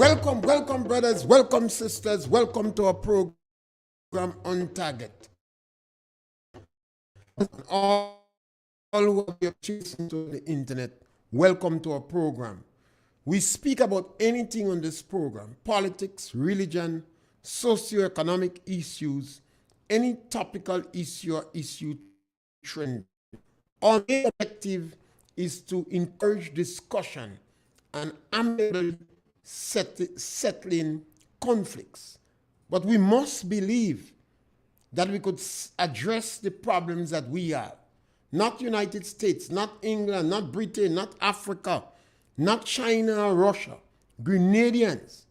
Welcome, welcome, brothers, welcome, sisters, welcome to our program On Target. All who are listening to the internet, welcome to our program. We speak about anything on this program: politics, religion, socioeconomic issues, any topical issue or issue trend. Our objective is to encourage discussion and amicable settling conflicts. But we must believe that we could address the problems that we have. Not United States, not England, not Britain, not Africa, not China or Russia. Grenadians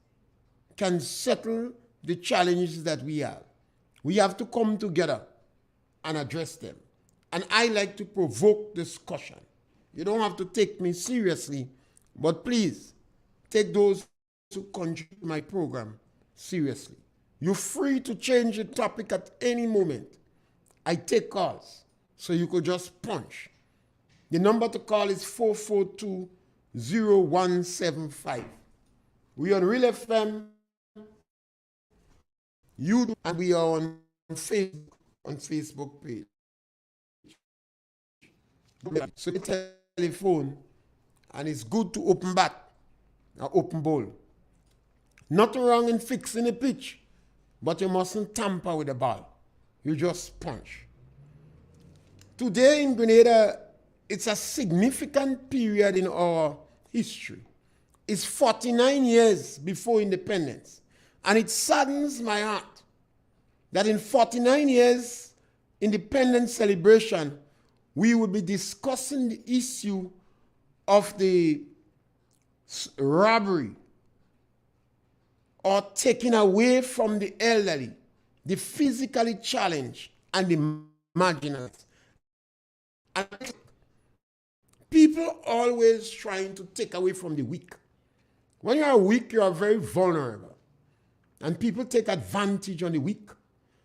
can settle the challenges that we have. We have to come together and address them. And I like to provoke discussion. You don't have to take me seriously, but please take those who contribute to my program seriously. You're free to change the topic at any moment. I take calls, so you could just punch. The number to call is 442-0175. We are on RealFM, YouTube, and we are on Facebook page. So the telephone, and it's good to open bat, or open bowl. Nothing wrong in fixing a pitch, but you mustn't tamper with the ball. You just punch. Today in Grenada, it's a significant period in our history. It's 49 years before independence. And it saddens my heart that in 49 years independence celebration, we will be discussing the issue of the robbery or taking away from the elderly, the physically challenged, and the marginalized. And people always trying to take away from the weak. When you are weak, you are very vulnerable. And people take advantage on the weak.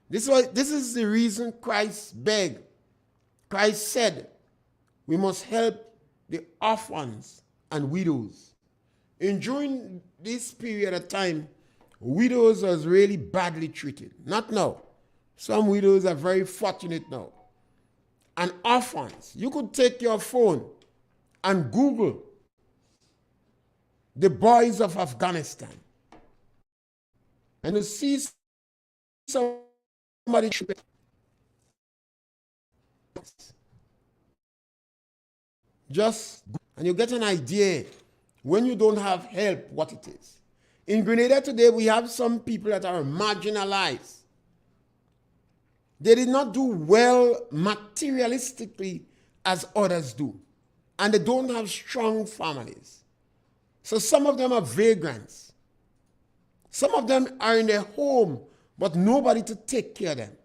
This is the reason Christ begged. Christ said, we must help the orphans and widows. And during this period of time, widows was really badly treated. Not now. Some widows are very fortunate now. And orphans, you could take your phone and Google the boys of Afghanistan. And you see somebody and you get an idea when you don't have help what it is. In Grenada today, we have some people that are marginalized. They did not do well materialistically as others do. And they don't have strong families. So some of them are vagrants. Some of them are in their home, but nobody to take care of them.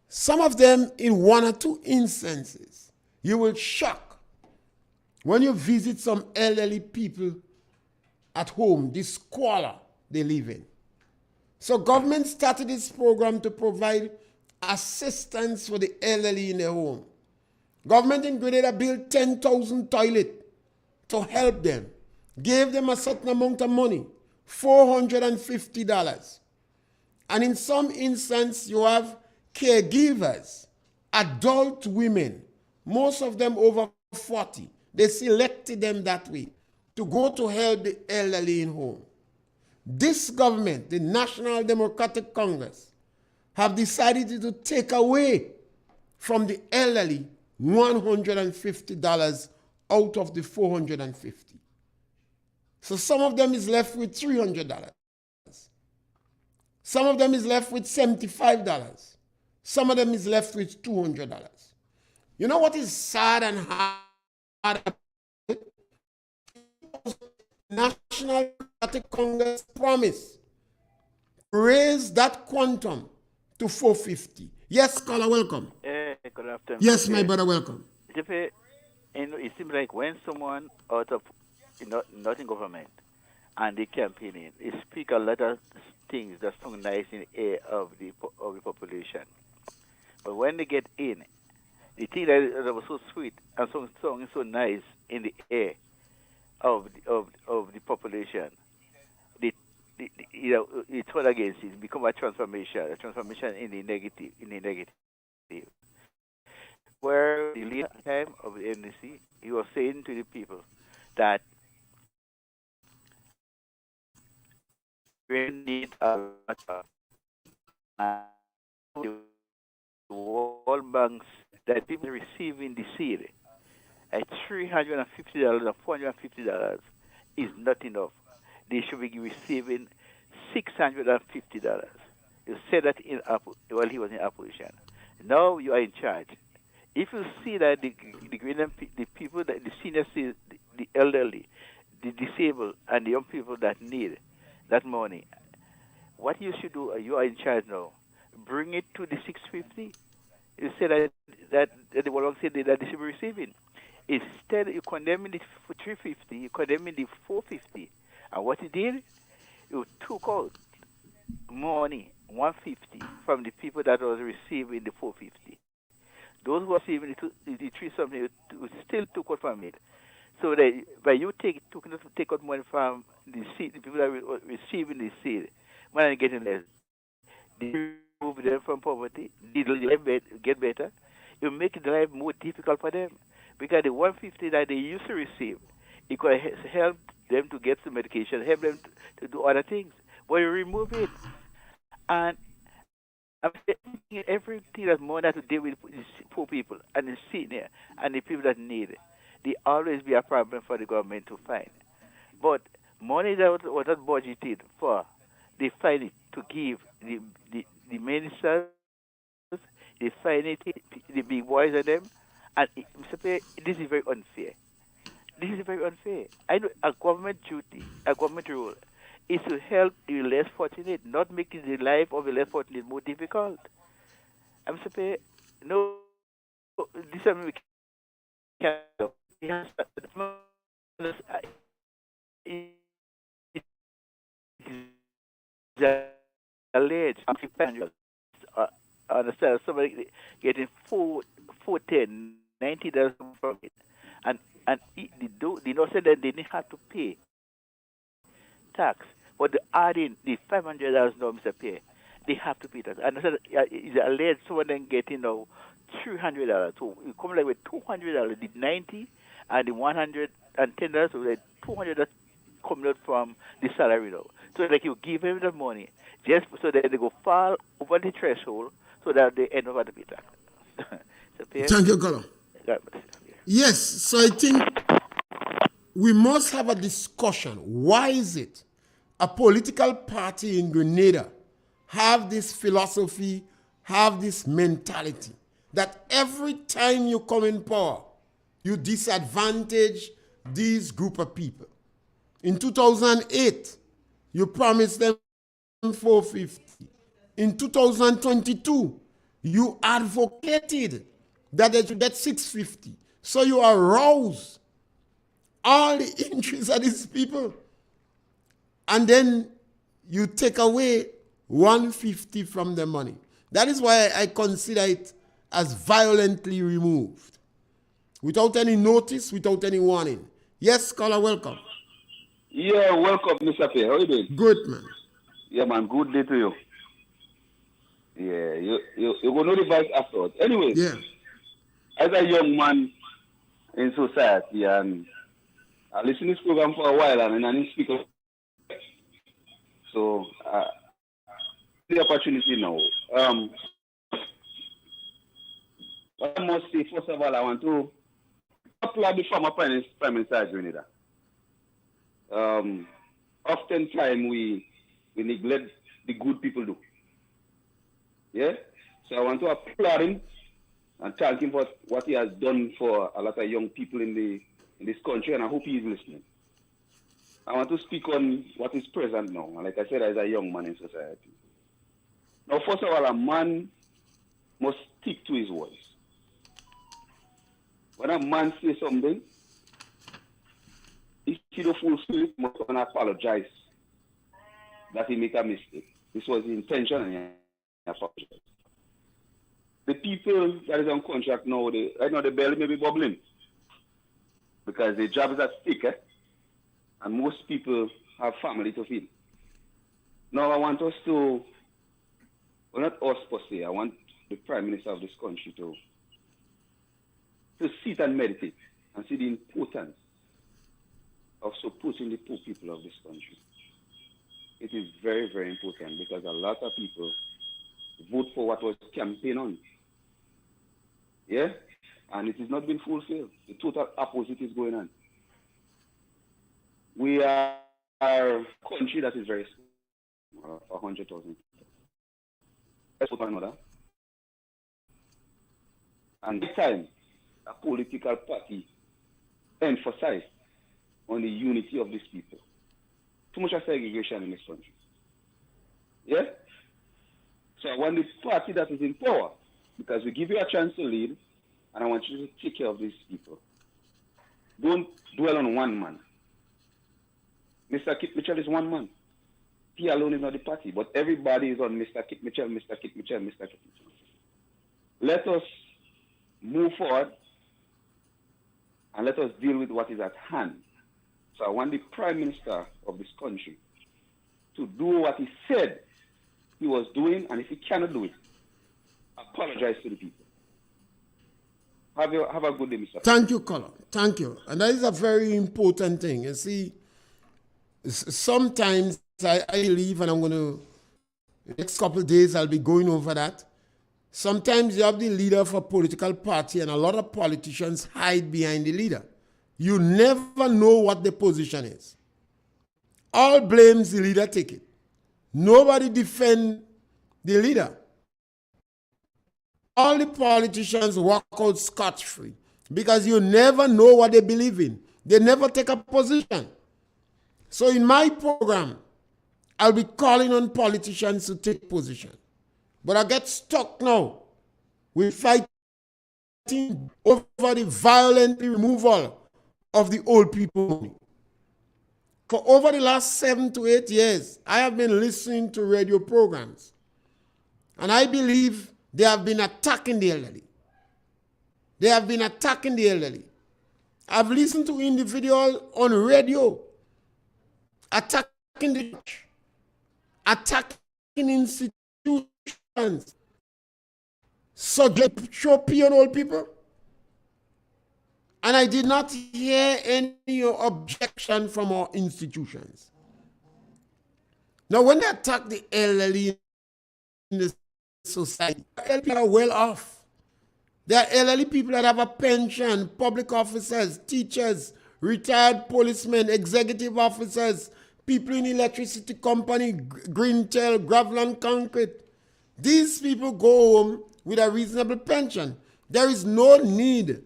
Some of them, in one or two instances, you will shock when you visit some elderly people at home, the squalor they live in. So government started this program to provide assistance for the elderly in their home. Government in Grenada built 10,000 toilets to help them, gave them a certain amount of money, $450. And in some instances, you have caregivers, adult women, most of them over 40. They selected them that way to go to help the elderly in home. This government, the National Democratic Congress, have decided to take away from the elderly $150 out of the $450. So some of them is left with $300. Some of them is left with $75. Some of them is left with $200. You know what is sad and hard? National Democratic Congress promised to raise that quantum to $450. Yes, caller, welcome. Good afternoon. Yes, my brother, welcome. It seems like when someone out of not in government and they campaigning, they speak a lot of things that sound nice in the air of the population. But when they get in, the thing that was so sweet and so nice in the air of the population it turn against it, become a transformation in the negative. Where the leader at the time of the NDC, he was saying to the people that we need a lot of the world banks that people receiving the seed at $350 or $450 is not enough. They should be receiving $650. You said that while he was in opposition. Now you are in charge. If you see that the people that the senior, the elderly, the disabled, and the young people that need that money, what you should do, you are in charge now. Bring it to the 650. You say that the Wallong said that they should be receiving. Instead, you condemn it for 350, you condemn it 450. And what you did, you took out money, 150, from the people that was receiving the 450. Those who were receiving the 3 something, you still took out from it. So that by you take out money from the seed, the people that were receiving the seed, when they getting less, they remove them from poverty, they get better. You make the life more difficult for them. Because the 150 that they used to receive, it could help them to get some medication, help them to do other things. But you remove it. And I'm saying everything that's more than to deal with these poor people and the senior and the people that need it. They always be a problem for the government to find. But money that was not budgeted for, they find it to give the ministers, they find it, the big boys of them. And Mr. Pierre, this is very unfair. This is very unfair. I know a government duty, a government role, is to help the less fortunate, not making the life of the less fortunate more difficult. I'm Mr. Pierre, no, this is we can't. It has alleged. Understand somebody getting $410, $90 from it, and they don't say that they didn't have to pay tax, but they add in the $500 now, Mr. Pierre, they have to pay tax. And I said it's alleged someone then getting now $300, so you come like with $200, the 90 and the $110, so the $200 that's coming out from the salary now. So like you give them the money just so that they go far over the threshold, so that they end up at the pay tax. So, Pierre, thank you, Colonel. Yes, so I think we must have a discussion. Why is it a political party in Grenada have this philosophy, have this mentality that every time you come in power, you disadvantage these group of people? In 2008, you promised them 450. In 2022, you advocated that they should get 650. So you arouse all the interests of these people. And then you take away 150 from their money. That is why I consider it as violently removed. Without any notice, without any warning. Yes, caller, welcome. Yeah, welcome, Mr. Pierre. How are you doing? Good, man. Yeah, man, good day to you. Yeah, you go know the vice afterwards. Anyway, Yeah. as a young man in society, and I listen to this program for a while, and I didn't speak up. So, the opportunity now. What I must say, first of all, I want to applaud the former Prime Minister of Grenada. Oftentimes we neglect the good people do. Yeah? So I want to applaud him and thank him for what he has done for a lot of young people in this country, and I hope he is listening. I want to speak on what is present now, and like I said, as a young man in society. Now, first of all, a man must stick to his voice. When a man says something, if he don't fulfill it, he must apologize that he make a mistake. This was the intention, and he apologized. The people that is on contract now, right now the belly may be bubbling because the job is at stake, and most people have family to feed. Now I want us to, well, not us per se, I want the Prime Minister of this country to sit and meditate and see the importance of supporting the poor people of this country. It is very, very important because a lot of people vote for what was campaigned on. Yeah? And it has not been fulfilled. The total opposite is going on. We are a country that is very small, 100,000 people. Let's put another. And this time, a political party emphasized on the unity of these people. Too much segregation in this country. Yeah? So I want the party that is in power, because we give you a chance to lead, and I want you to take care of these people. Don't dwell on one man. Mr. Kit Mitchell is one man. He alone is not the party, but everybody is on Mr. Kit Mitchell, Mr. Kit Mitchell, Mr. Kit Mitchell. Let us move forward and let us deal with what is at hand. So I want the Prime Minister of this country to do what he said he was doing, and if he cannot do it, apologize to the people. Have a good day, Mr. Thank you, Colin. Thank you. And that is a very important thing. You see, sometimes I believe, and I'm going to, the next couple of days, I'll be going over that. Sometimes you have the leader of a political party, and a lot of politicians hide behind the leader. You never know what the position is. All blames the leader take it. Nobody defend the leader. All the politicians walk out scot-free because you never know what they believe in. They never take a position. So in my program, I'll be calling on politicians to take position. But I get stuck now with fighting over the violent removal of the old people money. For over the last 7 to 8 years, I have been listening to radio programs. And I believe they have been attacking the elderly. They have been attacking the elderly. I've listened to individuals on radio attacking the church, attacking institutions. So they show on old people. And I did not hear any objection from our institutions. Now, when they attack the elderly in the society, the elderly are well off. There are elderly people that have a pension, public officers, teachers, retired policemen, executive officers, people in electricity company, Greentel, Gravel and Concrete. These people go home with a reasonable pension. There is no need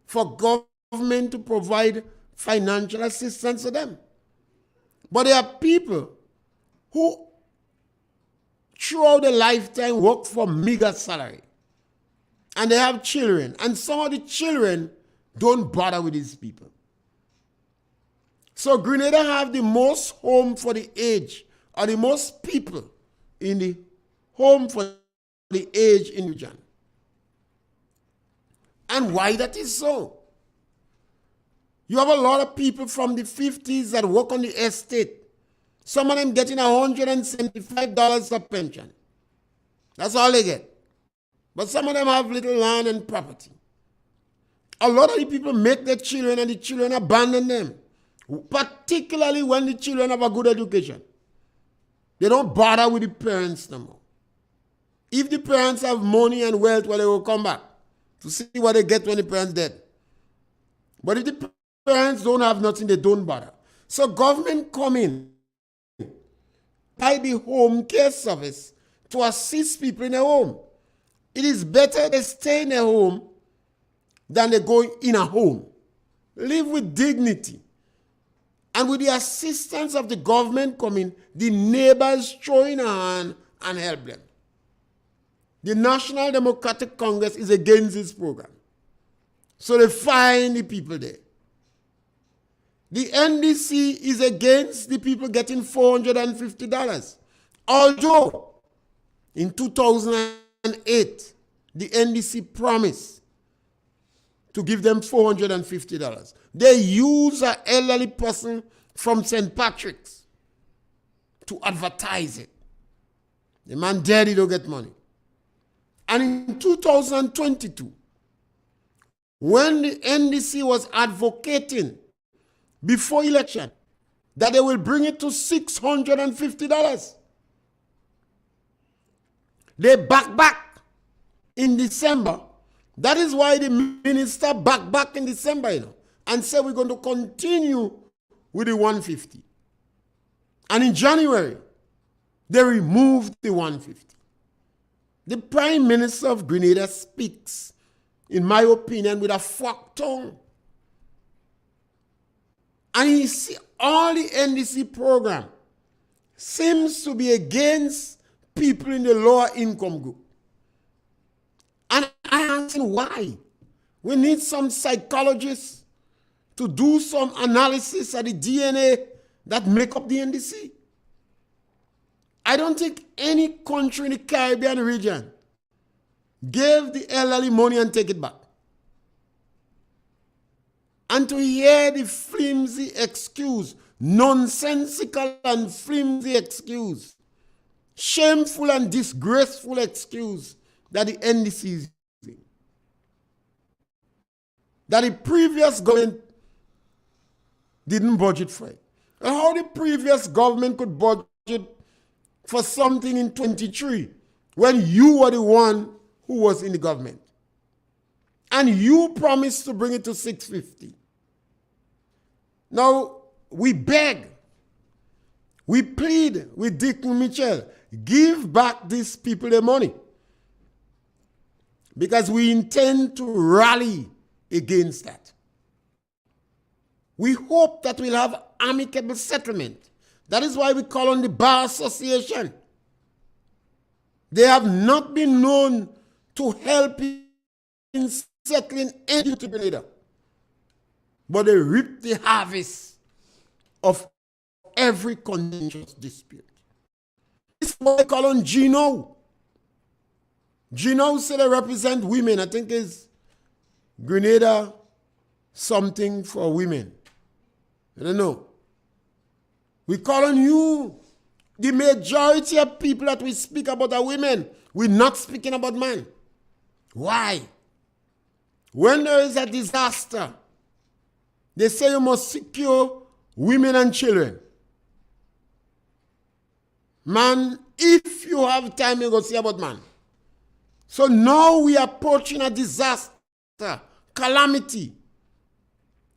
for government to provide financial assistance to them. But there are people who throughout their lifetime work for meager salary. And they have children. And some of the children don't bother with these people. So Grenada have the most home for the age, or the most people in the home for the age in the region. And why that is so? You have a lot of people from the 50s that work on the estate. Some of them getting $175 a pension. That's all they get. But some of them have little land and property. A lot of the people make their children and the children abandon them. Particularly when the children have a good education. They don't bother with the parents no more. If the parents have money and wealth, well, they will come back to see what they get when the parents dead. But if the parents don't have nothing, they don't bother. So government come in by the home care service to assist people in a home. It is better they stay in a home than they go in a home. Live with dignity. And with the assistance of the government coming, the neighbors throw in a hand and help them. The National Democratic Congress is against this program. So they fine the people there. The NDC is against the people getting $450. Although, in 2008, the NDC promised to give them $450. They use an elderly person from St. Patrick's to advertise it. The man dead, he don't get money. And in 2022, when the NDC was advocating before election that they will bring it to $650, they back in December. That is why the minister back in December, and said we're going to continue with the 150. And in January, they removed the 150. The Prime Minister of Grenada speaks, in my opinion, with a forked tongue. And he see all the NDC program seems to be against people in the lower income group. And I ask him why. We need some psychologists to do some analysis of the DNA that make up the NDC. I don't think any country in the Caribbean region gave the elderly money and take it back. And to hear the flimsy excuse, nonsensical and flimsy excuse, shameful and disgraceful excuse that the NDC is using, that the previous government didn't budget for it. And how the previous government could budget for something in 23 when you were the one who was in the government. And you promised to bring it to 650. Now, we beg, we plead with Dick Mitchell, give back these people their money. Because we intend to rally against that. We hope that we'll have amicable settlement. That is why we call on the Bar Association. They have not been known to help in settling any to Grenada. But they reap the harvest of every contentious dispute. This is what they call on Gino. Gino said they represent women. I think it's Grenada something for women. I don't know. We call on you. The majority of people that we speak about are women. We're not speaking about men. Why? When there is a disaster, they say you must secure women and children. Man, if you have time, you go see about man. So now we are approaching a disaster, calamity.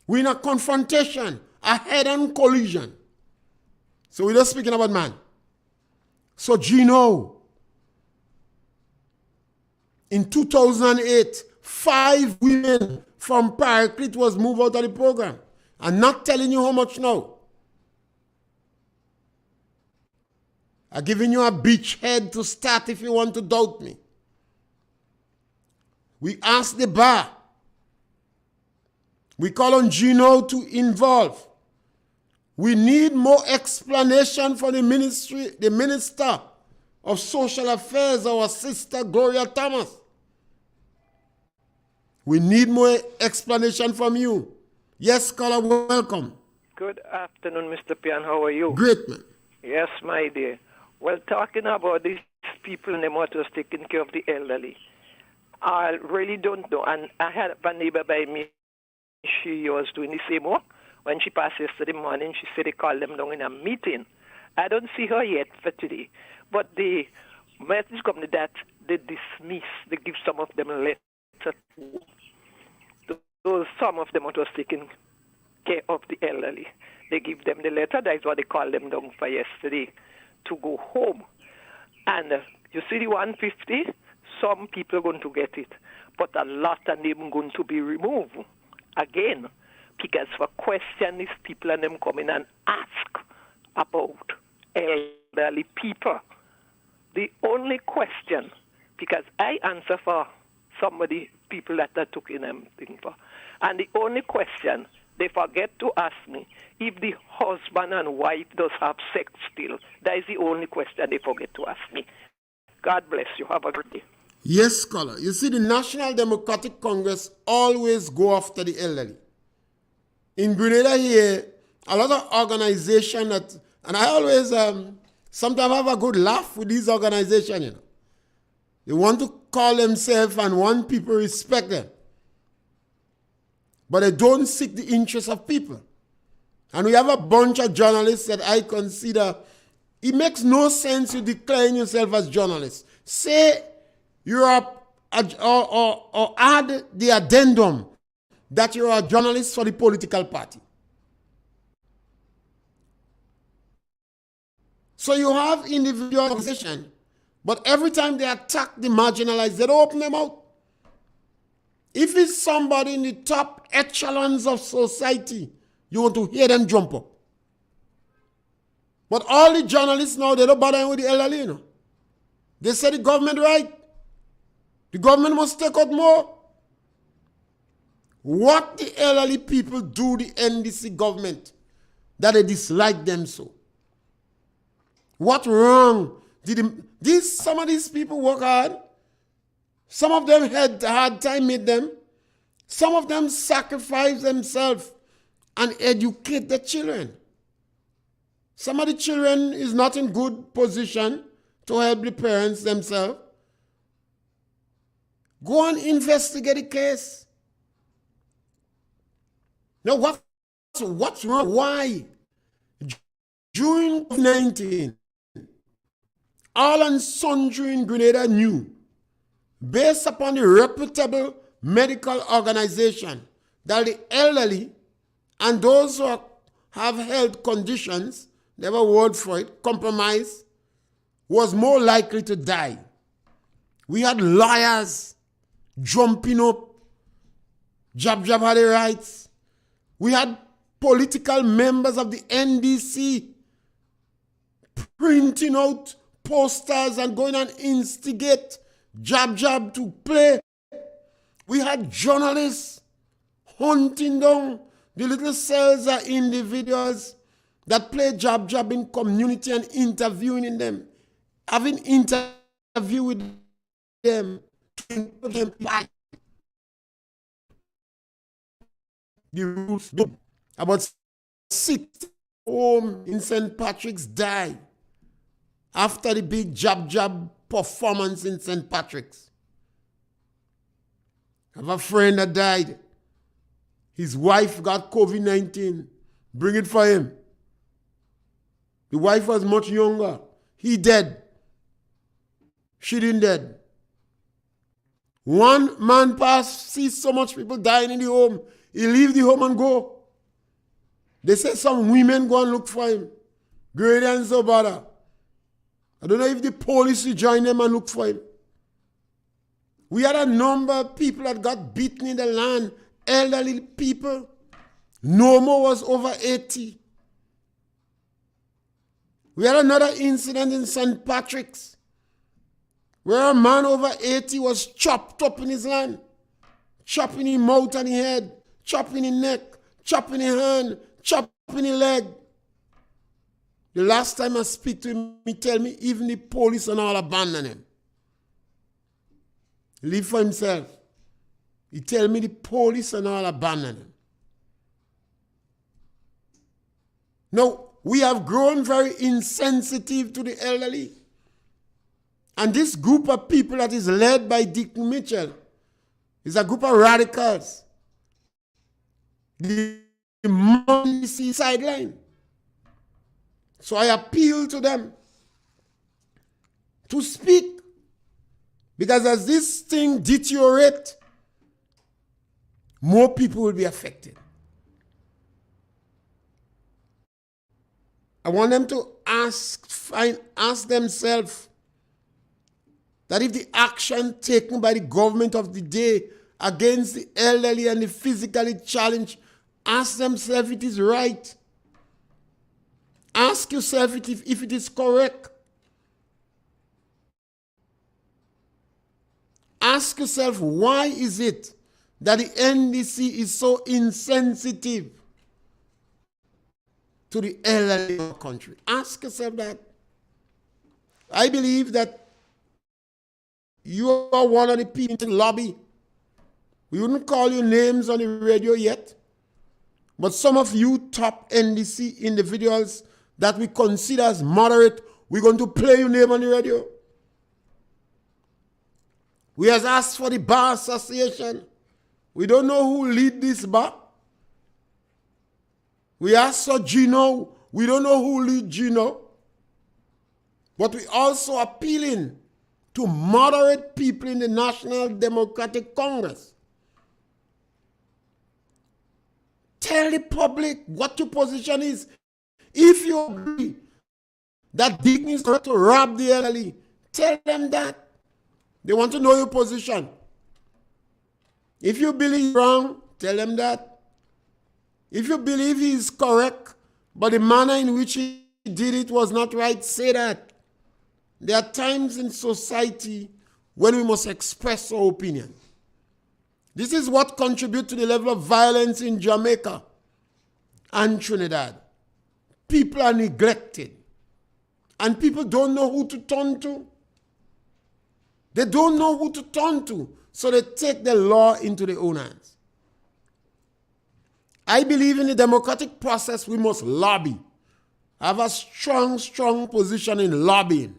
We're in a confrontation, a head-on collision. So we're not speaking about man. So Gino, in 2008, 5 women from Paraclete was moved out of the program. I'm not telling you how much now. I'm giving you a beachhead to start if you want to doubt me. We ask the bar. We call on Gino to involve. We need more explanation from the Minister of Social Affairs, our sister Gloria Thomas. We need more explanation from you. Yes, caller, welcome. Good afternoon, Mr. Pierre. How are you? Great, man. Yes, my dear. Well, talking about these people in the motors taking care of the elderly, I really don't know. And I had a neighbor by me. She was doing the same work. When she passed yesterday morning, she said they called them down in a meeting. I don't see her yet for today. But the message company that they dismiss, they give some of them a letter to those, some of them was taking care of the elderly. They give them the letter. That is what they called them down for yesterday, to go home. And you see the 150, some people are going to get it, but a lot of them going to be removed again, because for question these people and them come in and ask about elderly people. The only question, because I answer for somebody, people that I took in them thing for, and the only question they forget to ask me, if the husband and wife does have sex still, that is the only question they forget to ask me. God bless you. Have a good day. Yes, scholar. You see, the National Democratic Congress always go after the elderly. In Grenada here, a lot of organizations that, and I always Sometimes I have a good laugh with these organizations, you know. They want to call themselves and want people respect them. But they don't seek the interests of people. And we have a bunch of journalists that I consider, it makes no sense you declaring yourself as journalists. Say you're or add the addendum that you're a journalist for the political party. So you have individual organization, but every time they attack the marginalized, they don't open them out. If it's somebody in the top echelons of society, you want to hear them jump up. But all the journalists now, they don't bother with the elderly, you know. They say the government right. The government must take out more. What the elderly people do, the NDC government, that they dislike them so? What wrong did some of these people work hard? Some of them had a hard time with them. Some of them sacrifice themselves and educate the children. Some of the children is not in good position to help the parents themselves. Go and investigate the case. Now, what's wrong? Why? During COVID-19, all and sundry in Grenada knew, based upon the reputable medical organization, that the elderly and those who have health conditions, they have a word for it, compromise, was more likely to die. We had lawyers jumping up. Jab had the rights. We had political members of the NDC printing out posters and going and instigate Jab to play. We had journalists hunting down the little cells of individuals that play Jab in community and interviewing them, having interview with them, to them back. The rules about 6 home in St. Patrick's died after the big Jab performance in St. Patrick's. I have a friend that died. His wife got COVID-19. Bring it for him. The wife was much younger. He dead. She didn't dead. One man passed, sees so much people dying in the home. He leave the home and go. They say some women go and look for him. Great and so bother. I don't know if the police will join them and look for him. We had a number of people that got beaten in the land. Elderly people. No more was over 80. We had another incident in St. Patrick's where a man over 80 was chopped up in his land. Chopping his mouth and his head. Chopping his neck. Chopping his hand. Chopping his leg. The last time I speak to him, he tell me even the police and all abandon him. Live for himself. He tell me the police and all abandon him. Now, we have grown very insensitive to the elderly. And this group of people that is led by Dick Mitchell is a group of radicals. The money sideline. So I appeal to them to speak. Because as this thing deteriorates, more people will be affected. I want them to ask themselves that if the action taken by the government of the day against the elderly and the physically challenged, ask themselves if it is right. Ask yourself if it is correct. Ask yourself, why is it that the NDC is so insensitive to the elderly of the country? Ask yourself that. I believe that you are one of the people in the lobby. We wouldn't call your names on the radio yet, but some of you top NDC individuals that we consider as moderate we're going to play your name on the radio. We have asked for the Bar Association. We don't know who lead this bar. We asked for Gino. We don't know who lead Gino. But we also appealing to moderate people in the National Democratic Congress. Tell the public what your position is. If you agree that Dick is going to rob the elderly, tell them that. They want to know your position. If you believe wrong, tell them that. If you believe he is correct, but the manner in which he did it was not right, say that. There are times in society when we must express our opinion. This is what contributes to the level of violence in Jamaica and Trinidad. People are neglected. And people don't know who to turn to. They don't know who to turn to. So they take the law into their own hands. I believe in the democratic process we must lobby. Have a strong position in lobbying.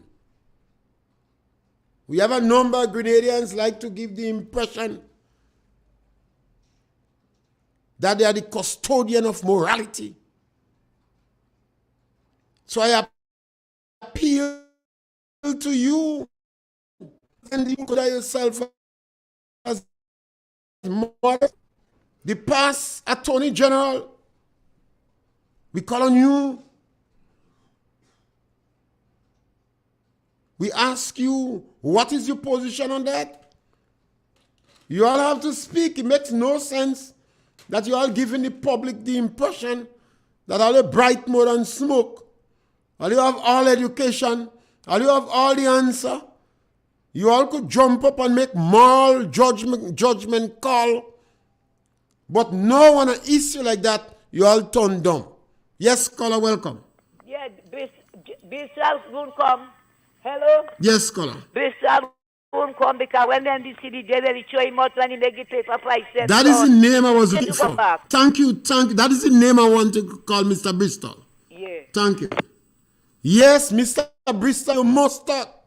We have a number of Grenadians like to give the impression that they are the custodian of morality. So I appeal to you and you consider yourself as modest. The past Attorney General, we call on you. We ask you, what is your position on that? You all have to speak. It makes no sense that you all giving the public the impression that all the bright mode and smoke, all you have all education, all you have all the answer. You all could jump up and make moral judgment call, but no on an issue like that, you all turn dumb. Yes, caller, welcome. Yeah, Bristol won't come. Hello? Yes, caller. Bristol won't come because when then the city they will show him out when he make it paper price. That is the name I was looking for. Thank you. That is the name I want to call Mr. Bristol. Yeah. Thank you. Yes, Mr. Bristol, you must talk.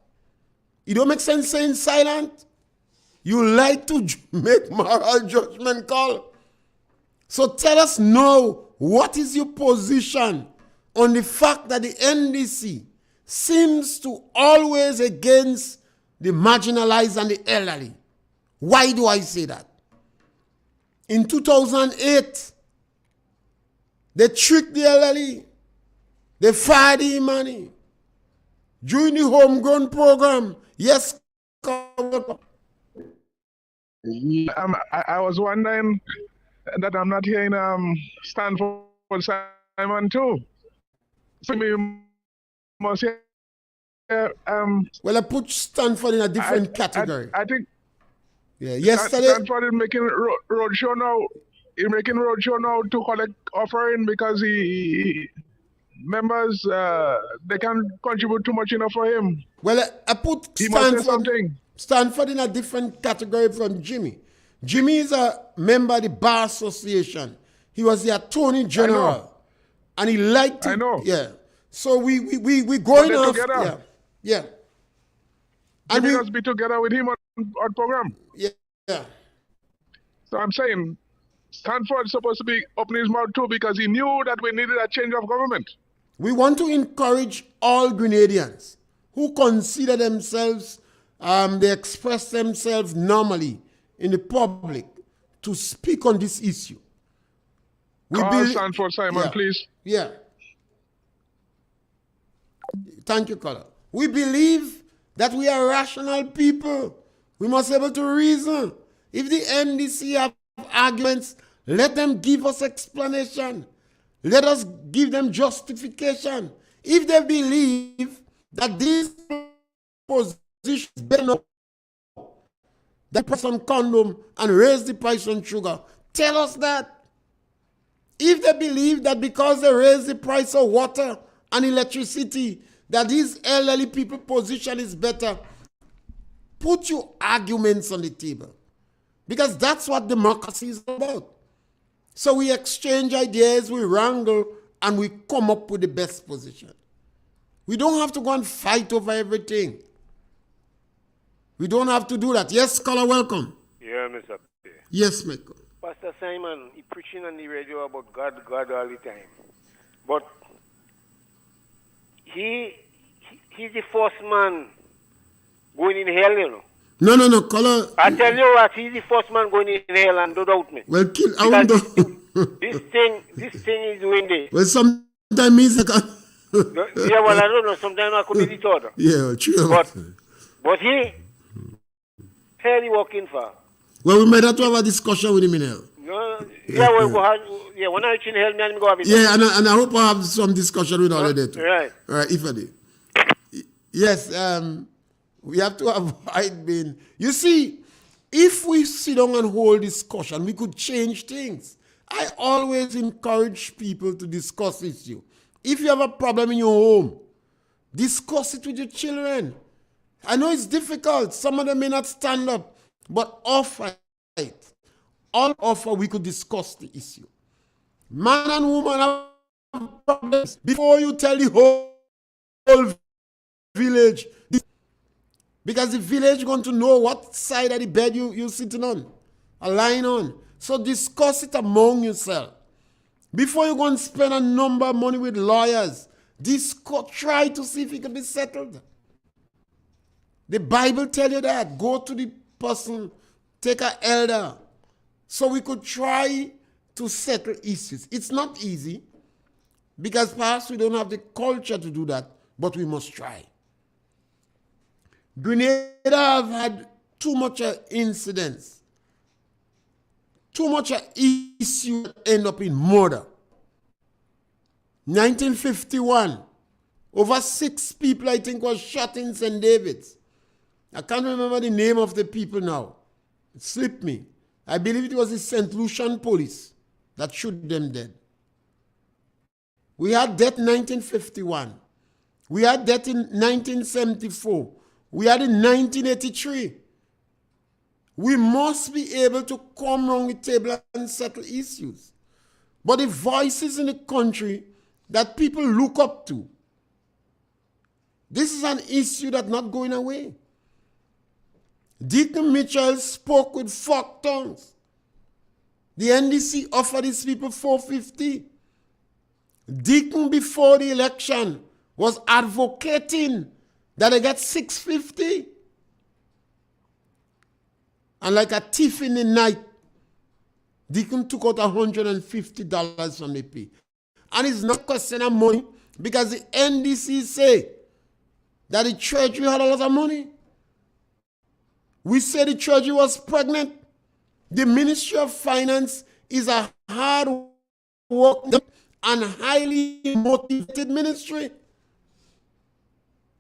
It don't make sense saying silent. You like to make moral judgment call. So tell us now, what is your position on the fact that the NDC seems to always against the marginalized and the elderly? Why do I say that? In 2008, they tricked the elderly. They fired the money. During the homegrown program, yes. I was wondering that I'm not hearing Stanford Simon too. So we must hear. Well, I put Stanford in a different category. I think. Yeah. Yesterday, Stanford is making roadshow now. He's making roadshow now to collect offering because members they can contribute too much enough for him. Well, I put Stanford in a different category from Jimmy. Jimmy is a member of the Bar Association. He was the Attorney General, and he liked to. I know. Yeah. So we going off. Together. Yeah. And we must be together with him on program. Yeah. So I'm saying Stanford is supposed to be opening his mouth too because he knew that we needed a change of government. We want to encourage all Grenadians who consider themselves, they express themselves normally in the public to speak on this issue. Call Stanford Simon, please. Yeah. Thank you, caller. We believe that we are rational people. We must be able to reason. If the NDC have arguments, let them give us explanation. Let us give them justification. If they believe that this position is better than the price on condom and raise the price on sugar, tell us that. If they believe that because they raise the price of water and electricity, that these elderly people position is better, put your arguments on the table. Because that's what democracy is about. So we exchange ideas, we wrangle, and we come up with the best position. We don't have to go and fight over everything. We don't have to do that. Yes, caller, welcome. Yeah, Mr. Pierre. Yes, Michael. Pastor Simon, he preaching on the radio about God all the time. But he's the first man going in hell, you know. No, caller. I tell you what, he's the first man going in hell, and don't doubt me. Well, this thing is windy. Well, sometimes means Yeah, well, I don't know. Sometimes I could be the other. Yeah, true. But he working for. Well, we might have to have a discussion with him in hell. No, yeah, when I reach in hell, me and go have it. Yeah, and I hope I have some discussion with all of that. Right. Right, if I do. Yes, we have to avoid being. You see, if we sit down and hold discussion, we could change things. I always encourage people to discuss issue. If you have a problem in your home, discuss it with your children. I know it's difficult. Some of them may not stand up, but offer it. On offer, we could discuss the issue. Man and woman have problems. Before you tell the whole village, because the village is going to know what side of the bed you're sitting on, or lying on. So discuss it among yourself. Before you go and spend a number of money with lawyers, try to see if it can be settled. The Bible tells you that. Go to the person, take an elder. So we could try to settle issues. It's not easy, because perhaps we don't have the culture to do that, but we must try. Grenada have had too much incidents, too much issue that end up in murder. 1951, over 6 people, I think, was shot in St. David's. I can't remember the name of the people now. It slipped me. I believe it was the St. Lucian police that shot them dead. We had that in 1951. We had that in 1974. We had in 1983. We must be able to come around the table and settle issues. But the voices in the country that people look up to, this is an issue that's not going away. Deacon Mitchell spoke with forked tongues. The NDC offered these people $450. Deacon, before the election, was advocating that they get $650. And like a thief in the night, Deacon took out $150 from the pay. And it's not a question of money, because the NDC say that the treasury had a lot of money. We say the treasury was pregnant. The Ministry of Finance is a hard working and highly motivated ministry.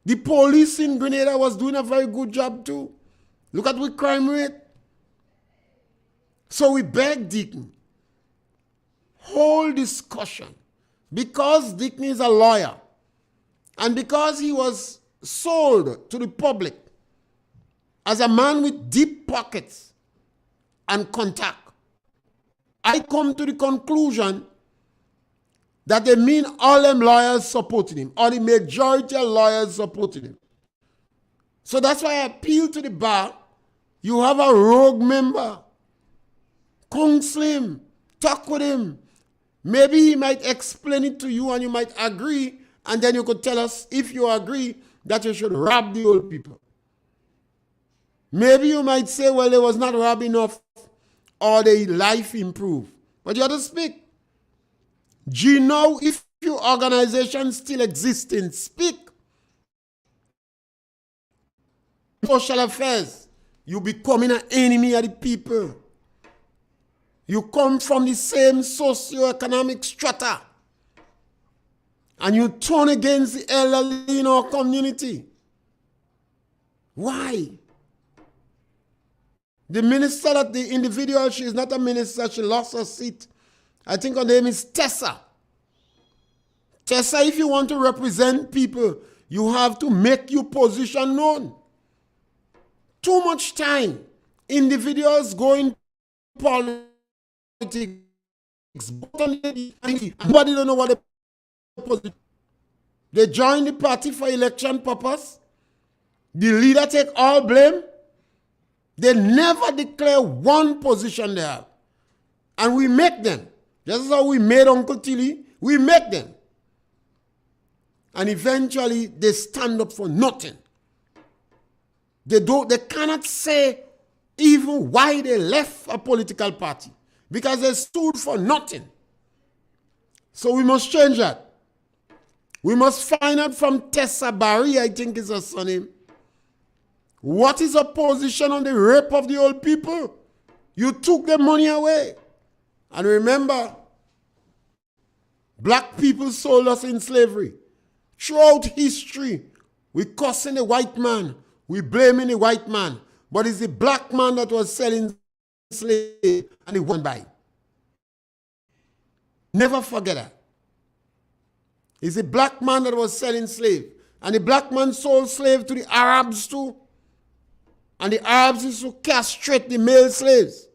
The police in Grenada was doing a very good job too. Look at the crime rate. So we beg Deacon, hold discussion. Because Deacon is a lawyer, and because he was sold to the public as a man with deep pockets and contact, I come to the conclusion that they mean all them lawyers supporting him, or the majority of lawyers supporting him. So that's why I appeal to the bar. You have a rogue member. Counsel him. Talk with him. Maybe he might explain it to you and you might agree, and then you could tell us, if you agree, that you should rob the old people. Maybe you might say, well, they was not robbed enough, or their life improved. But you have to speak. Do you know if your organization still existing? Speak. Social affairs, you becoming an enemy of the people. You come from the same socioeconomic strata, and you turn against the elderly in our community. Why? The minister, that the individual, she is not a minister, she lost her seat. I think her name is Tessa. Tessa, if you want to represent people, you have to make your position known. Too much time. Individuals go in politics. Nobody don't know what the position. They join the party for election purpose. The leader take all blame. They never declare one position they have. And we make them. Just as how we made Uncle Tilly, we make them. And eventually they stand up for nothing. They cannot say even why they left a political party. Because they stood for nothing. So we must change that. We must find out from Tessa Barry, I think is her surname, what is her position on the rape of the old people? You took the money away. And remember, black people sold us in slavery. Throughout history, we cussing the white man. We blaming the white man. But it's the black man that was selling slaves and he won by. Never forget that. It's the black man that was selling slaves. And the black man sold slaves to the Arabs too. And the Arabs used to castrate the male slaves.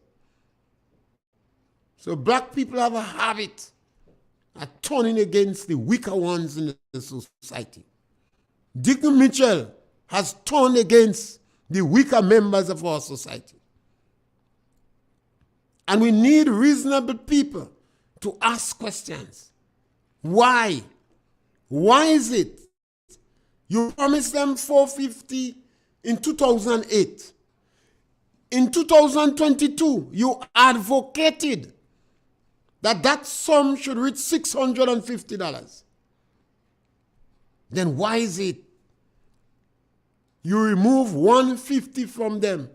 So black people have a habit of turning against the weaker ones in the society. Dick Mitchell has turned against the weaker members of our society. And we need reasonable people to ask questions. Why? Why is it you promised them $450 in 2008? In 2022, you advocated that sum should reach $650. Then why is it you remove $150 from them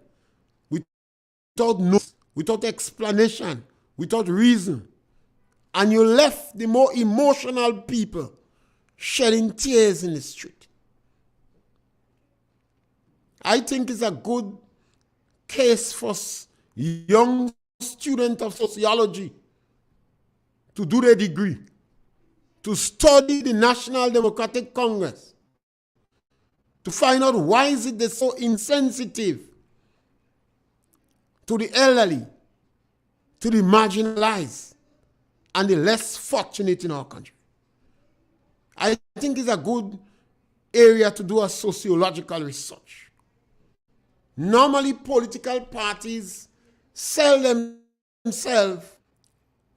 without notice, without explanation, without reason, and you left the more emotional people shedding tears in the street? I think it's a good case for young students of sociology to do their degree, to study the National Democratic Congress, to find out why is it they're so insensitive to the elderly, to the marginalized, and the less fortunate in our country. I think it's a good area to do a sociological research. Normally, political parties sell themselves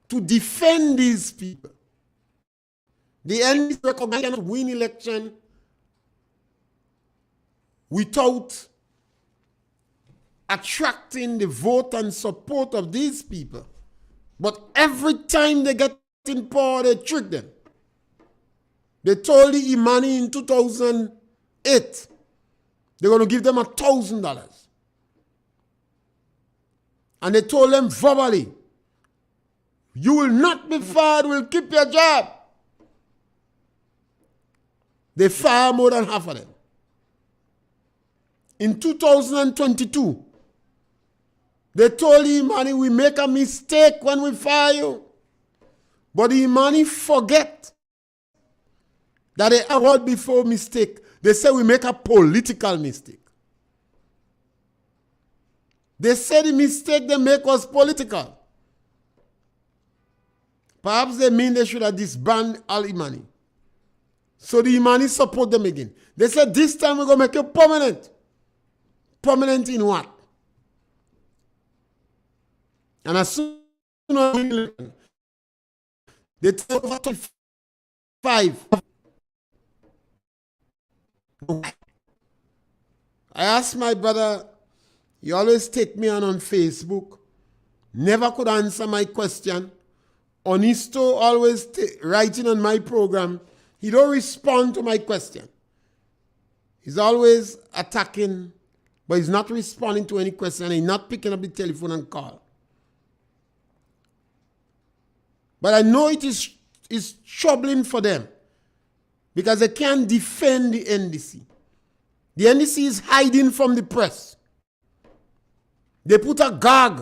to defend these people. The NDC recognize cannot win election without attracting the vote and support of these people. But every time they get in power, they trick them. They told the Imani in 2008, they're going to give them $1,000. And they told them verbally, you will not be fired, we'll keep your job. They fire more than half of them. In 2022, they told the Imani, we make a mistake when we fire you. But the Imani forget that they have word before mistake. They say we make a political mistake. They say the mistake they make was political. Perhaps they mean they should have disbanded Al Imani. So the Imani support them again. They said this time we're going to make you permanent. Permanent in what? And as soon as they take over 25. I asked my brother, he always take me on Facebook, never could answer my question. Onisto always writing on my program, he don't respond to my question. He's always attacking, but he's not responding to any question. He's not picking up the telephone and call. But I know it is troubling for them because they can't defend the NDC. The NDC is hiding from the press. They put a gag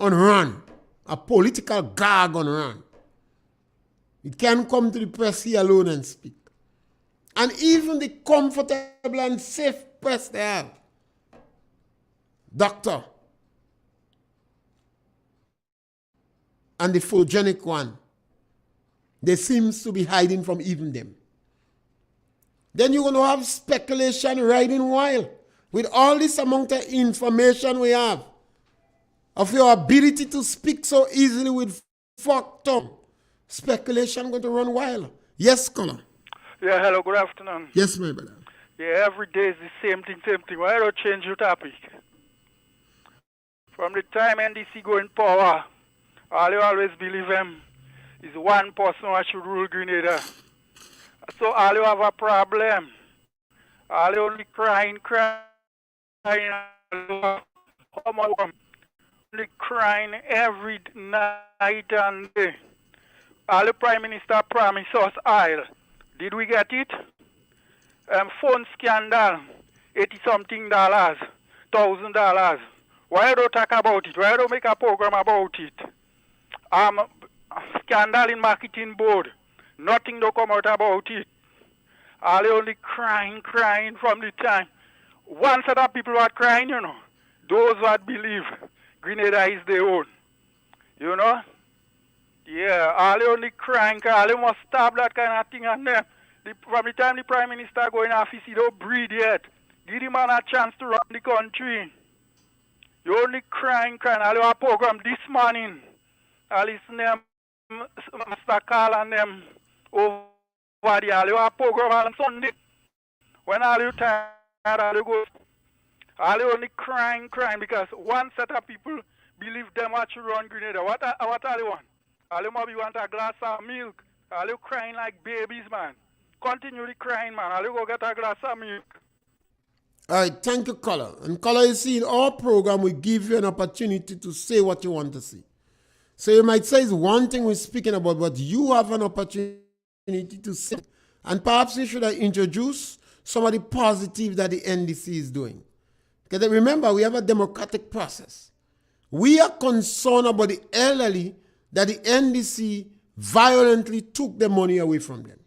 on Ron, a political gag on Ron. It can't come to the press here alone and speak. And even the comfortable and safe press they have, doctor, and the photogenic one, they seem to be hiding from even them. then you're going to have speculation riding wild. With all this amount of information we have, of your ability to speak so easily with forked tongue, speculation going to run wild. Yes, caller. Yeah, hello, good afternoon. Yes, my brother. Yeah, every day is the same thing. Why don't you change your topic? From the time NDC go in power, all you always believe them is one person who should rule Grenada. So all you have a problem. All you only crying. Only crying every night and day. All the Prime Minister promised us oil. Did we get it? Phone scandal, $80-something, $1,000. Why don't talk about it? Why don't make a program about it? Scandal in marketing board, nothing to come out about it. All only crying from the time. One set of people are crying, you know. Those that believe Grenada is their own. You know? Yeah, all only crying, all must stop that kind of thing on them. From the time the Prime Minister go in office, he don't breathe yet. Give him a chance to run the country. You only crying. All your program this morning. I listen them, Mr. Carl and them over there. All your program on Sunday. When all you tired, all you go. All you only crying because one set of people believe them what you run Grenada. What all you want? All you maybe want a glass of milk. All you crying like babies, man. Continually crying, man. All you go get a glass of milk. All right, thank you, caller. And caller, you see, in our program, we give you an opportunity to say what you want to say. So you might say it's one thing we're speaking about, but you have an opportunity to say. And perhaps you should have introduced some of the positive that the NDC is doing. Because remember, we have a democratic process. We are concerned about the elderly that the NDC violently took the money away from them.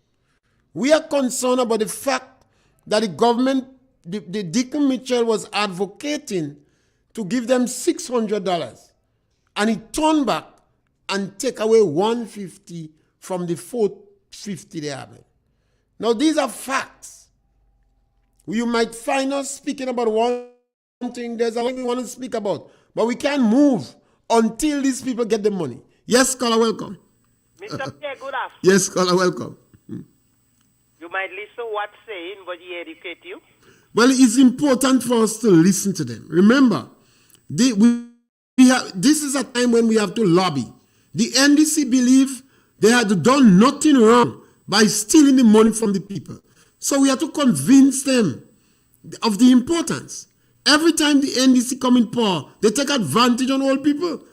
We are concerned about the fact that the government, the Deacon Mitchell was advocating to give them $600, and he turned back and take away $150 from the $450 they have. Now these are facts. You might find us speaking about one thing, there's a lot we want to speak about, but we can't move until these people get the money. Yes, caller, welcome. Mr. Pierre, good afternoon. Yes, caller, welcome. You might listen what's saying, but he educate you. Well, it's important for us to listen to them. Remember, this is a time when we have to lobby. The NDC believe they had done nothing wrong by stealing the money from the people. So we have to convince them of the importance. Every time the NDC come in power, they take advantage on old people.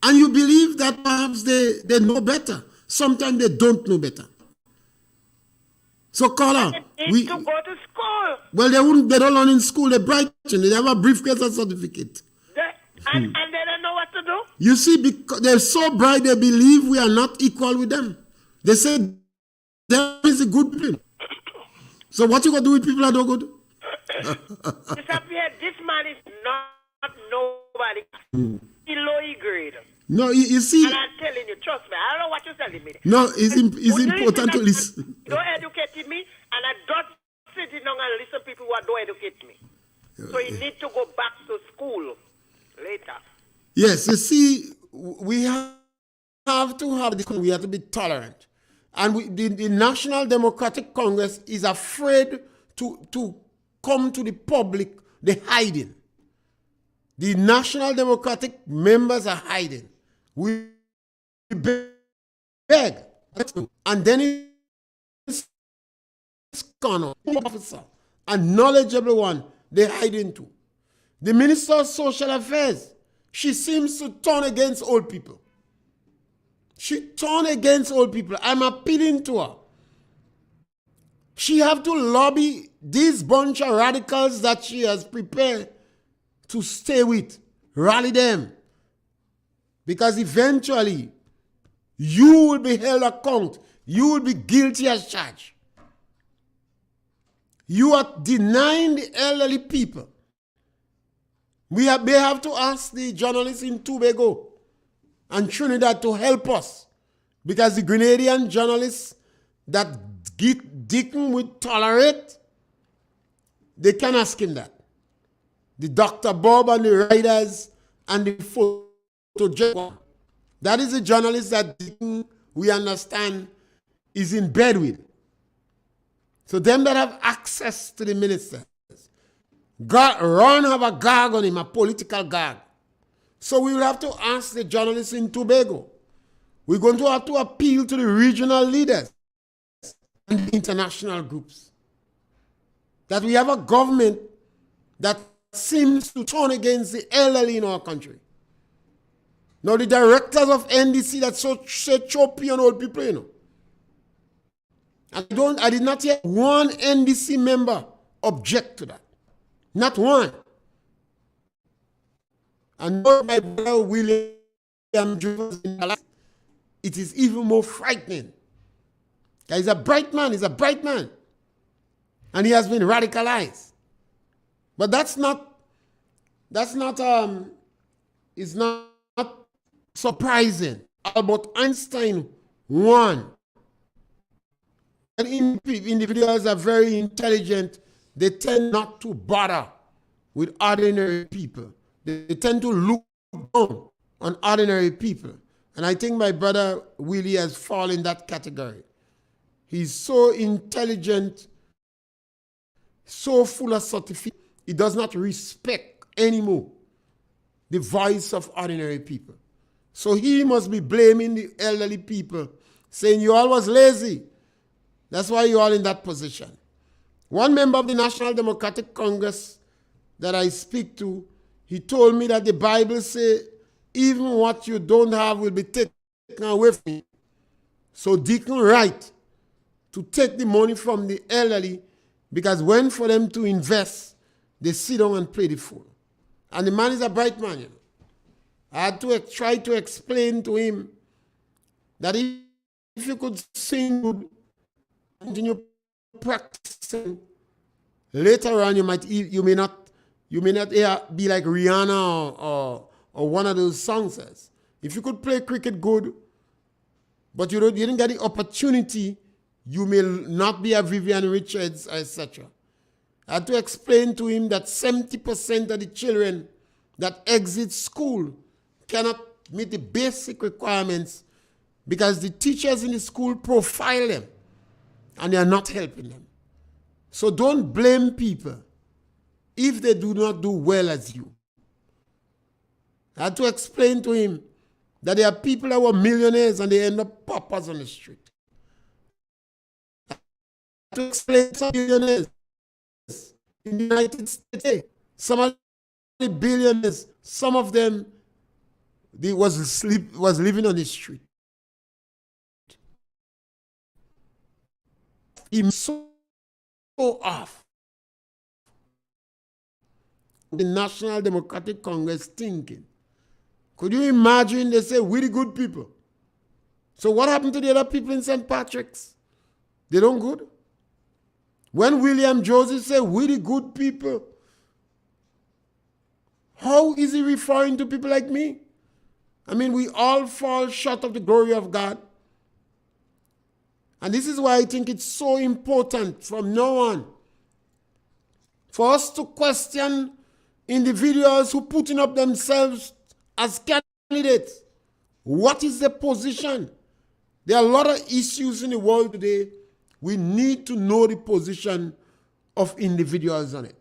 And you believe that perhaps they know better. Sometimes they don't know better. So, caller, they need to go to school. Well, they don't learn in school. They're bright. They have a briefcase and certificate. And they don't know what to do? You see, because they're so bright, they believe we are not equal with them. They say there is a good thing. So what you going to do with people that are good? Mr. Pierre, this man is not nobody. He's low grade. No, you see. And I'm telling you, trust me, I don't know what you're telling me. No, it's important to listen. You don't educate me, and I don't sit down and listen to people who don't educate me. So you need to go back to school later. Yes, you see, we have to have this. We have to be tolerant. And the National Democratic Congress is afraid to come to the public. They're hiding. The National Democratic members are hiding. We beg. And then it's gone. Officer, a knowledgeable one, they hide into. The Minister of Social Affairs, she seems to turn against old people. She turned against old people. I'm appealing to her. She have to lobby this bunch of radicals that she has prepared to stay with. Rally them. Because eventually, you will be held account. You will be guilty as charged. You are denying the elderly people. May have to ask the journalists in Tobago and Trinidad to help us. Because the Grenadian journalists that Deacon would tolerate, they can ask him that. The Dr. Bob and the writers and the photojournalist. That is the journalist that Deacon, we understand, is in bed with. So them that have access to the ministers, Ron have a gag on him, a political gag. So we will have to ask the journalists in Tobago. We're going to have to appeal to the regional leaders and the international groups. That we have a government that seems to turn against the elderly in our country. Now the directors of NDC that say choppy on old people, you know. I did not hear one NDC member object to that. Not one. And my brother William, it is even more frightening. He's a bright man. And he has been radicalized. But it's not surprising. Albert Einstein won. And individuals are very intelligent. They tend not to bother with ordinary people. They tend to look down on ordinary people. And I think my brother Willie has fallen in that category. He's so intelligent, so full of certificate, he does not respect anymore the voice of ordinary people. So he must be blaming the elderly people, saying you all was lazy. That's why you're all in that position. One member of the National Democratic Congress that I speak to, he told me that the Bible says, even what you don't have will be taken away from you. So Deacon right to take the money from the elderly, because when for them to invest, they sit down and play the fool. And the man is a bright man, you know. I had to try to explain to him that if you could sing good, continue practicing, later on you may not be like Rihanna or one of those songsters. If you could play cricket good, but you didn't get the opportunity, you may not be a Vivian Richards, etc. I had to explain to him that 70% of the children that exit school cannot meet the basic requirements because the teachers in the school profile them and they are not helping them. So don't blame people if they do not do well as you. I had to explain to him that there are people that were millionaires and they end up paupers on the street. I had to explain to some millionaires in the United States, some of the billionaires, some of them was living on the street. He so off. The National Democratic Congress thinking. Could you imagine they say, we the good people. So what happened to the other people in St. Patrick's? They don't good? When William Joseph said, we the good people, how is he referring to people like me? I mean, we all fall short of the glory of God. And this is why I think it's so important from now on for us to question individuals who putting up themselves as candidates. What is the position? There are a lot of issues in the world today. We need to know the position of individuals on it.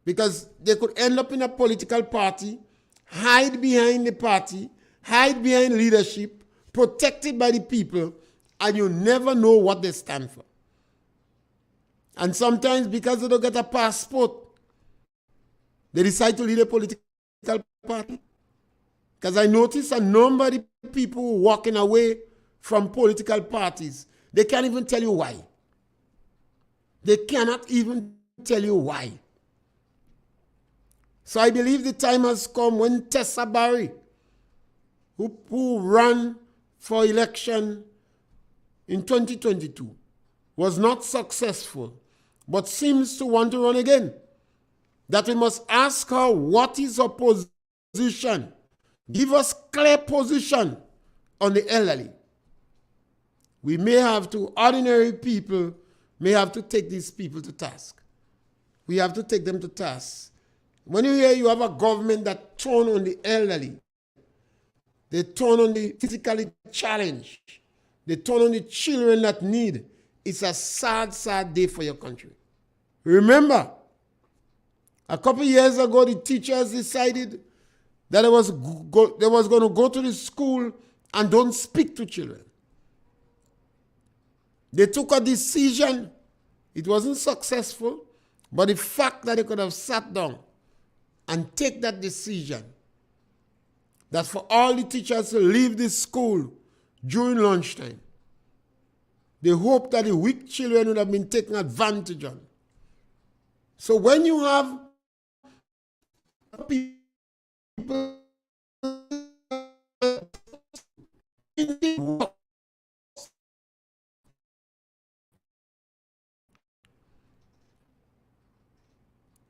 Because they could end up in a political party, hide behind the party, hide behind leadership, protected by the people, and you never know what they stand for. And sometimes because they don't get a passport, they decide to lead a political party. Because I notice a number of the people walking away from political parties, they can't even tell you why. They cannot even tell you why. So I believe the time has come when Tessa Barry, who ran for election in 2022, was not successful, but seems to want to run again, that we must ask her what is her position. Give us clear position on the elderly. we may have to, ordinary people may have to take these people to task. We have to take them to task. When you hear you have a government that turn on the elderly, they turn on the physically challenged, they turn on the children that need, it's a sad, sad day for your country. Remember, a couple years ago, the teachers decided that they was going to go to the school and don't speak to children. They took a decision. It wasn't successful, but the fact that they could have sat down and take that decision, that for all the teachers to leave the school during lunchtime, they hoped that the weak children would have been taken advantage of. So when you have people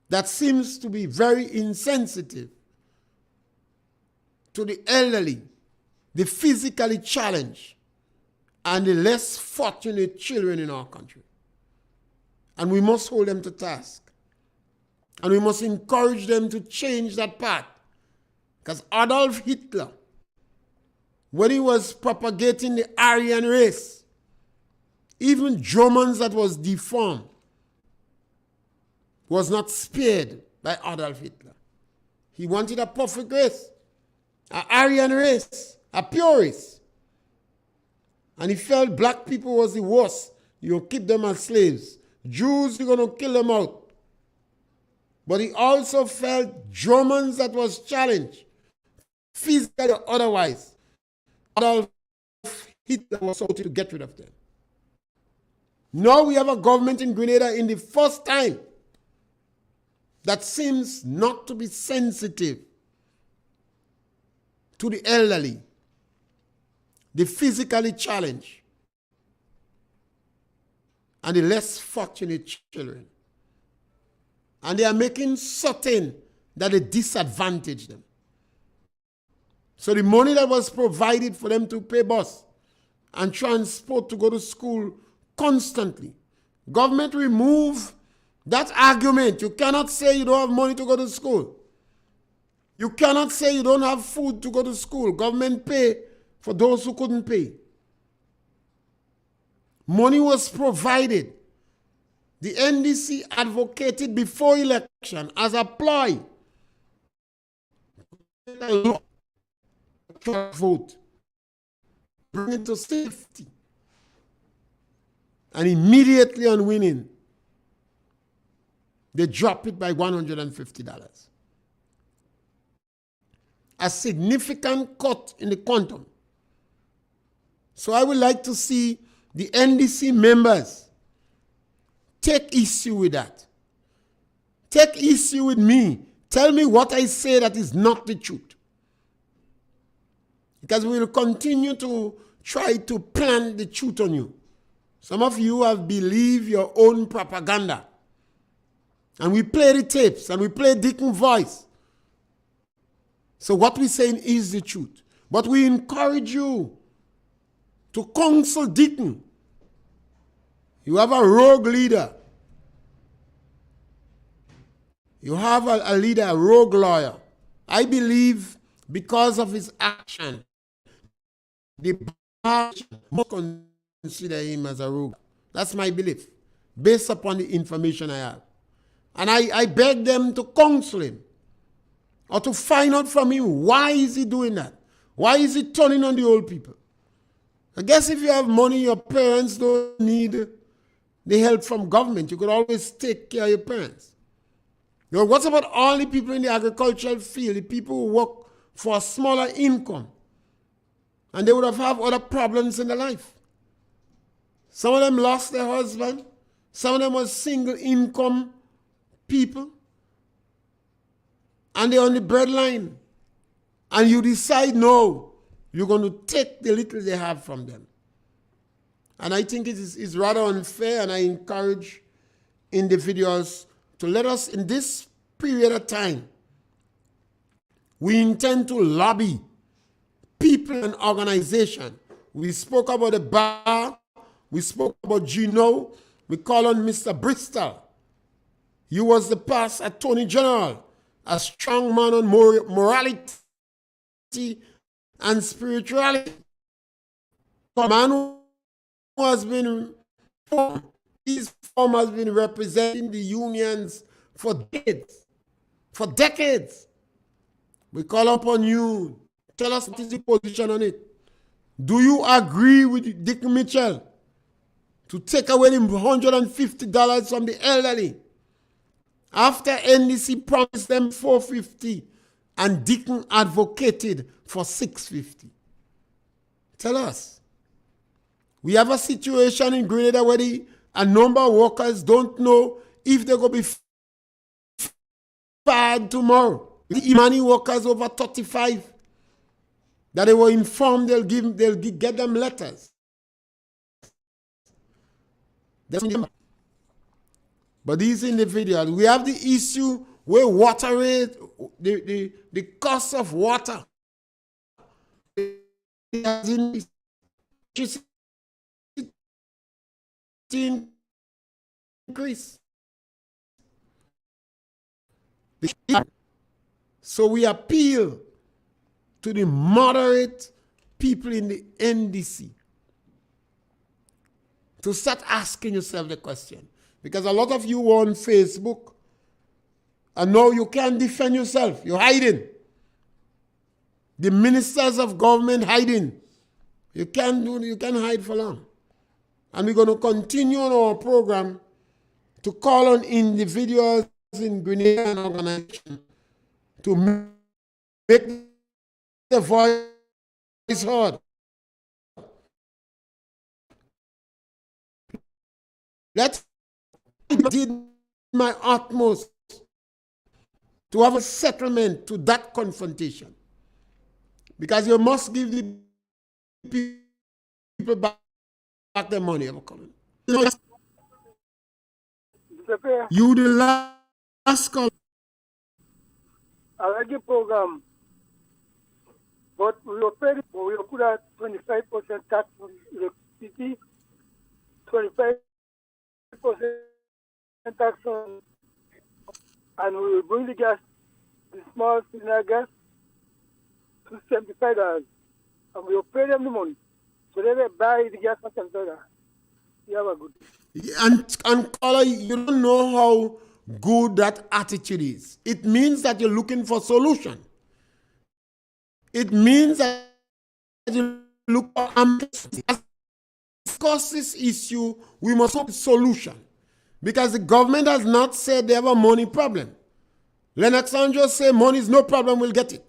that seems to be very insensitive to the elderly, the physically challenged, and the less fortunate children in our country. And we must hold them to task. And we must encourage them to change that path. Because Adolf Hitler, when he was propagating the Aryan race, even Germans that was deformed, was not spared by Adolf Hitler. He wanted a perfect race, an Aryan race, a pure race. And he felt black people was the worst. You'll keep them as slaves. Jews, you're going to kill them out. But he also felt Germans that was challenged, physically or otherwise. Adolf Hitler was out to get rid of them. Now we have a government in Grenada in the first time that seems not to be sensitive to the elderly, the physically challenged, and the less fortunate children. And they are making certain that they disadvantage them. So the money that was provided for them to pay bus and transport to go to school constantly, government remove that argument. You cannot say you don't have money to go to school. You cannot say you don't have food to go to school. Government pay for those who couldn't pay. Money was provided. The NDC advocated before election as a ploy. Vote. Bring it to safety. And immediately on winning, they drop it by $150. A significant cut in the quantum. So I would like to see the NDC members take issue with that. Take issue with me. Tell me what I say that is not the truth. Because we will continue to try to plant the truth on you. Some of you have believed your own propaganda. And we play the tapes and we play Deacon's voice. So what we're saying is the truth. But we encourage you to counsel Deacon. You have a rogue leader. You have a leader, a rogue lawyer. I believe because of his action, the bar must consider him as a rogue. That's my belief, based upon the information I have. And I beg them to counsel him or to find out from him why is he doing that? Why is he turning on the old people? I guess if you have money, your parents don't need the help from government. You could always take care of your parents. Now, what about all the people in the agricultural field, the people who work for a smaller income? And they would have other problems in their life. Some of them lost their husband. Some of them were single income people. And they're on the breadline. And you decide, no, you're going to take the little they have from them. And I think it is rather unfair, and I encourage individuals to let us, in this period of time, we intend to lobby people and organizations. We spoke about the bar. We spoke about Gino. We call on Mr. Bristol. He was the past Attorney General, a strong man on morality and spirituality. A man who has been formed. His form has been representing the unions for decades. For decades. We call upon you. Tell us what is your position on it. Do you agree with Dick Mitchell to take away the $150 from the elderly after NDC promised them $450 and Dickon advocated for $650? Tell us. We have a situation in Grenada where a number of workers don't know if they're going to be fired tomorrow. The Imani workers over 35 that they were informed they'll get them letters. But these individuals, we have the issue where water rate, the cost of water has increased. So we appeal to the moderate people in the NDC to start asking yourself the question. Because a lot of you were on Facebook and now you can't defend yourself. You're hiding. The ministers of government hiding. You can't hide for long. And we're going to continue on our program to call on individuals in Grenada and organizations to make the voice heard. I did my utmost to have a settlement to that confrontation. Because you must give the people back their money. You the last call. I like the program, but we were paid, we put out 25% tax on electricity, 25% tax on, and we will bring the gas, the small cylinder gas, to $75, and we will pay them the money, so they will buy the gas for $75. You have a good day. And caller, you don't know how good that attitude is. It means that you're looking for solution. It means that you look for amnesty. As discuss this issue, we must have a solution. Because the government has not said they have a money problem. Lennox Andrews say money is no problem, we'll get it.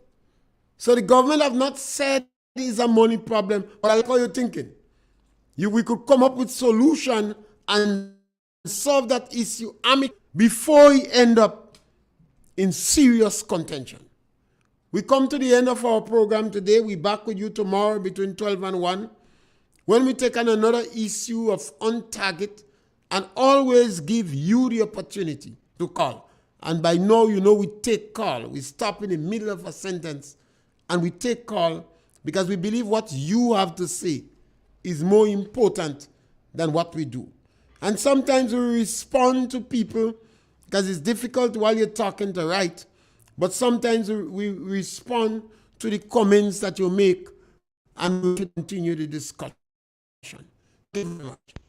So the government have not said it's a money problem, but I like how you're thinking. We could come up with solution and solve that issue before we end up in serious contention. We come to the end of our program today. We're back with you tomorrow between 12 and 1 when we take on another issue of on target and always give you the opportunity to call. And by now, you know we take call. We stop in the middle of a sentence and we take call because we believe what you have to say is more important than what we do. And sometimes we respond to people because it's difficult while you're talking to write, but sometimes we respond to the comments that you make and we continue the discussion. Thank you very much.